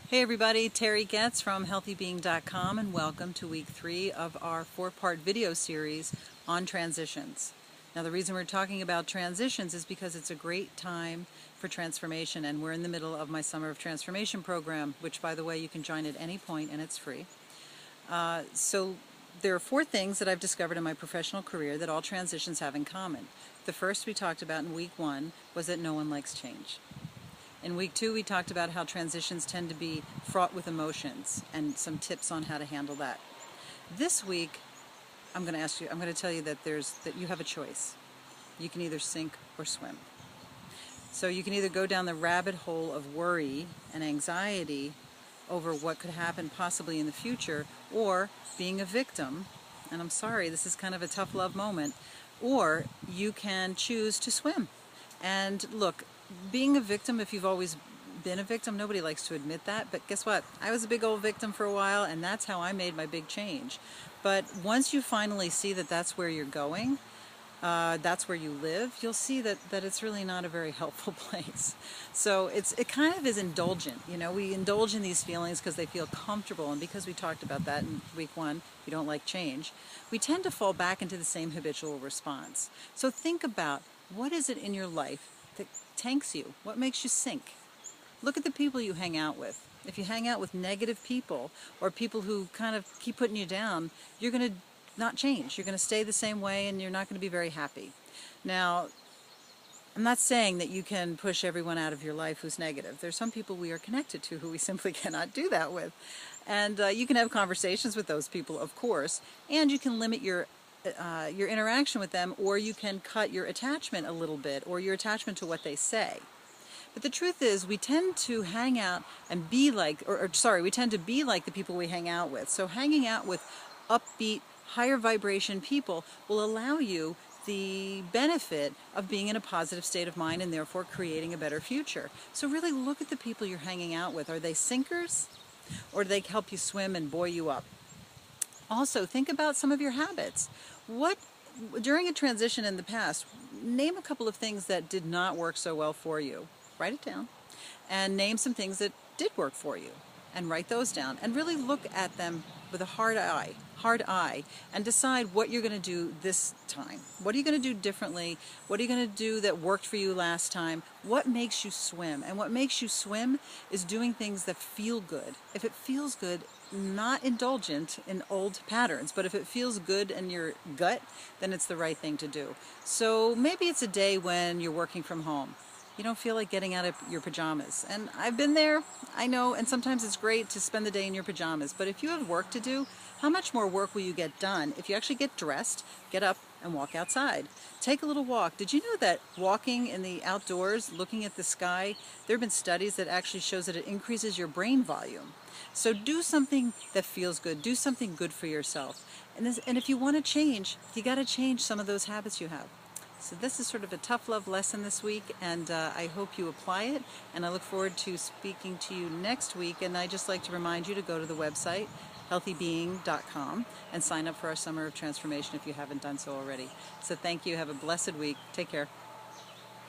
Hey everybody, Terry Getz from healthybeing.com and welcome to week 3 of our 4-part video series on transitions. Now the reason we're talking about transitions is because it's a great time for transformation, and we're in the middle of my Summer of Transformation program, which by the way you can join at any point and it's free. So there are 4 things that I've discovered in my professional career that all transitions have in common. The first we talked about in week 1 was that no one likes change. In week 2, we talked about how transitions tend to be fraught with emotions and some tips on how to handle that. This week, I'm going to tell you that you have a choice. You can either sink or swim. So you can either go down the rabbit hole of worry and anxiety over what could happen possibly in the future, or being a victim, and I'm sorry, this is kind of a tough love moment, or you can choose to swim. And look, being a victim, if you've always been a victim, nobody likes to admit that, but guess what? I was a big old victim for a while, and that's how I made my big change. But once you finally see that that's where you're going, that's where you live, you'll see that it's really not a very helpful place. So it kind of is indulgent. You know, we indulge in these feelings because they feel comfortable, and because we talked about that in week 1, you don't like change, we tend to fall back into the same habitual response. So think about, what is it in your life that tanks you? What makes you sink? Look at the people you hang out with. If you hang out with negative people or people who kind of keep putting you down, you're going to not change. You're going to stay the same way and you're not going to be very happy. Now, I'm not saying that you can push everyone out of your life who's negative. There's some people we are connected to who we simply cannot do that with. And you can have conversations with those people, of course, and you can limit your interaction with them, or you can cut your attachment a little bit, or your attachment to what they say. But the truth is, we tend to hang out and be like, we tend to be like the people we hang out with. So hanging out with upbeat, higher vibration people will allow you the benefit of being in a positive state of mind and therefore creating a better future. So really look at the people you're hanging out with. Are they sinkers, or do they help you swim and buoy you up? Also, think about some of your habits. During a transition in the past, name a couple of things that did not work so well for you. Write it down. And name some things that did work for you. And write those down. And really look at them with a hard eye, and decide what you're going to do this time. What are you going to do differently? What are you going to do that worked for you last time? What makes you swim? And what makes you swim is doing things that feel good. If it feels good, not indulgent in old patterns, but if it feels good in your gut, then it's the right thing to do. So maybe it's a day when you're working from home. You don't feel like getting out of your pajamas. And I've been there, I know, and sometimes it's great to spend the day in your pajamas. But if you have work to do, how much more work will you get done if you actually get dressed, get up, and walk outside? Take a little walk. Did you know that walking in the outdoors, looking at the sky, there have been studies that actually shows that it increases your brain volume. So do something that feels good. Do something good for yourself. And if you want to change, you got to change some of those habits you have. So this is sort of a tough love lesson this week, and I hope you apply it, and I look forward to speaking to you next week. And I just like to remind you to go to the website, healthybeing.com, and sign up for our Summer of Transformation if you haven't done so already. So thank you. Have a blessed week. Take care.